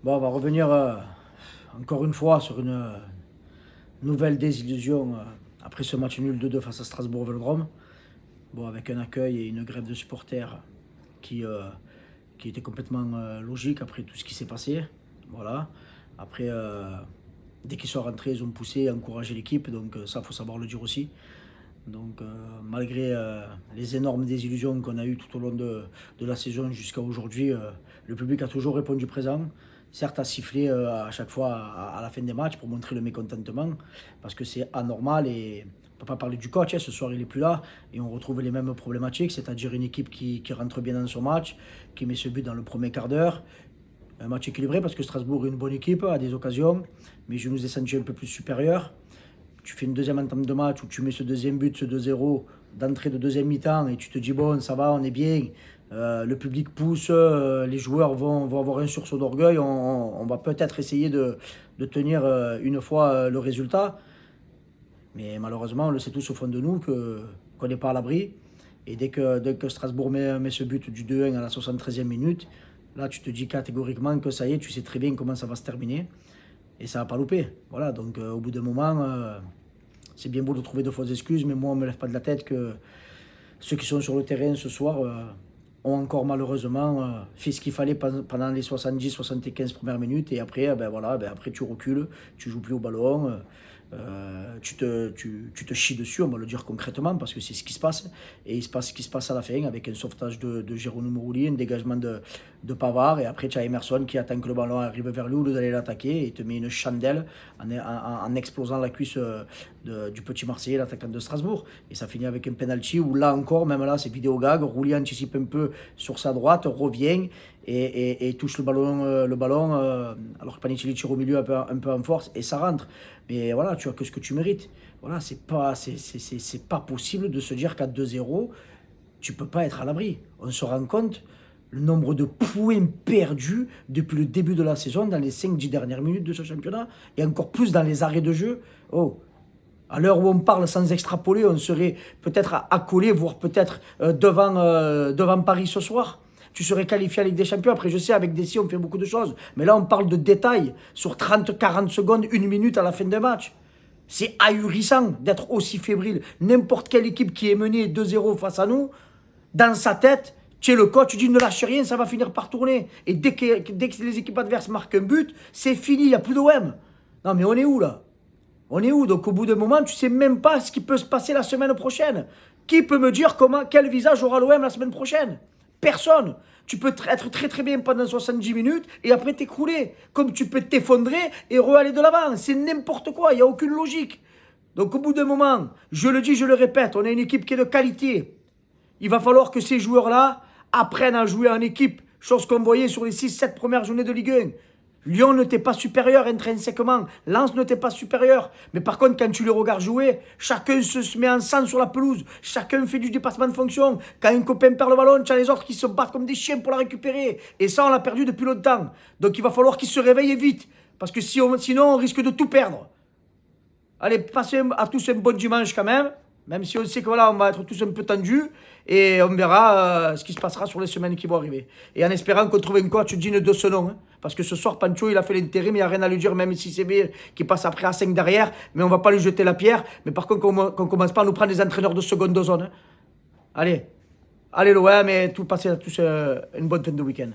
Bon, on va revenir encore une fois sur une nouvelle désillusion après ce match nul 2-2 face à Strasbourg Vélodrome. Bon, avec un accueil et une grève de supporters qui, euh, qui était complètement logique après tout ce qui s'est passé. Voilà. Après, dès qu'ils sont rentrés, ils ont poussé et encouragé l'équipe, donc ça, il faut savoir le dire aussi. Donc, malgré les énormes désillusions qu'on a eues tout au long de la saison jusqu'à aujourd'hui, le public a toujours répondu présent. Certes, à siffler à chaque fois à la fin des matchs pour montrer le mécontentement, parce que c'est anormal et on ne peut pas parler du coach. Ce soir, il n'est plus là et on retrouve les mêmes problématiques, c'est-à-dire une équipe qui rentre bien dans son match, qui met ce but dans le premier quart d'heure. Un match équilibré parce que Strasbourg est une bonne équipe à des occasions, mais je nous ai senti un peu plus supérieurs. Tu fais une deuxième entame de match où tu mets ce deuxième but, ce 2-0 d'entrée de deuxième mi-temps et tu te dis bon, ça va, on est bien. Le public pousse, les joueurs vont avoir un sursaut d'orgueil. On va peut-être essayer de tenir une fois le résultat. Mais malheureusement, on le sait tous au fond de nous qu'on n'est pas à l'abri. Et dès que Strasbourg met ce but du 2-1 à la 73e minute, là tu te dis catégoriquement que ça y est, tu sais très bien comment ça va se terminer. Et ça va pas louper. Voilà, donc au bout d'un moment, c'est bien beau de trouver de fausses excuses, mais moi, on ne me lève pas de la tête que ceux qui sont sur le terrain ce soir ont encore malheureusement fait ce qu'il fallait pendant les 70-75 premières minutes. Et après, après tu recules, tu joues plus au ballon, tu te chies dessus, on va le dire concrètement, parce que c'est ce qui se passe. Et il se passe ce qui se passe à la fin, avec un sauvetage de Jérôme Roulier, un dégagement de Pavard. Et après, tu as Emerson qui attend que le ballon arrive vers lui au lieu d'aller l'attaquer et te met une chandelle en explosant la cuisse du petit Marseillais, l'attaquant de Strasbourg. Et ça finit avec un penalty où là encore, même là, c'est vidéo gag. Roulier anticipe un peu sur sa droite, revient et touche le ballon, alors que Panicelli tire au milieu un peu en force et ça rentre. Mais voilà, tu as que ce que tu mérites. Voilà, c'est pas possible de se dire qu'à 2-0, tu peux pas être à l'abri. On se rend compte le nombre de points perdus depuis le début de la saison dans les 5-10 dernières minutes de ce championnat et encore plus dans les arrêts de jeu. Oh, à l'heure où on parle sans extrapoler, on serait peut-être accolé, voire peut-être devant Paris ce soir. Tu serais qualifié à Ligue des Champions. Après, je sais, avec Dessy, on fait beaucoup de choses. Mais là, on parle de détails sur 30-40 secondes, une minute à la fin d'un match. C'est ahurissant d'être aussi fébrile. N'importe quelle équipe qui est menée 2-0 face à nous, dans sa tête, tu es le coach, tu dis ne lâche rien, ça va finir par tourner. Et dès que les équipes adverses marquent un but, c'est fini, il n'y a plus d'OM. Non, mais on est où là? On est où? Donc au bout d'un moment, tu ne sais même pas ce qui peut se passer la semaine prochaine. Qui peut me dire quel visage aura l'OM la semaine prochaine? Personne. Tu peux être très très bien pendant 70 minutes et après t'écrouler. Comme tu peux t'effondrer et re-aller de l'avant. C'est n'importe quoi, il n'y a aucune logique. Donc au bout d'un moment, je le dis, je le répète, on a une équipe qui est de qualité. Il va falloir que ces joueurs-là apprennent à jouer en équipe. Chose qu'on voyait sur les 6-7 premières journées de Ligue 1. Lyon ne t'est pas supérieur intrinsèquement. Lens ne t'est pas supérieur. Mais par contre, quand tu les regardes jouer, chacun se met en sang sur la pelouse. Chacun fait du dépassement de fonction. Quand un copain perd le ballon, tu as les autres qui se battent comme des chiens pour la récupérer. Et ça, on l'a perdu depuis longtemps. Donc il va falloir qu'ils se réveillent vite. Parce que sinon, on risque de tout perdre. Allez, passez à tous un bon dimanche quand même. Même si on sait que voilà, on va être tous un peu tendus. Et on verra ce qui se passera sur les semaines qui vont arriver. Et en espérant qu'on trouve un coach digne de ce nom. Hein. Parce que ce soir, Pancho, il a fait l'intérim, il n'y a rien à lui dire, même si c'est bien qui passe après à 5 derrière. Mais on ne va pas lui jeter la pierre. Mais par contre, qu'on ne commence pas à nous prendre des entraîneurs de seconde zone. Hein. Allez, l'OM et tout passer à tous une bonne fin de week-end.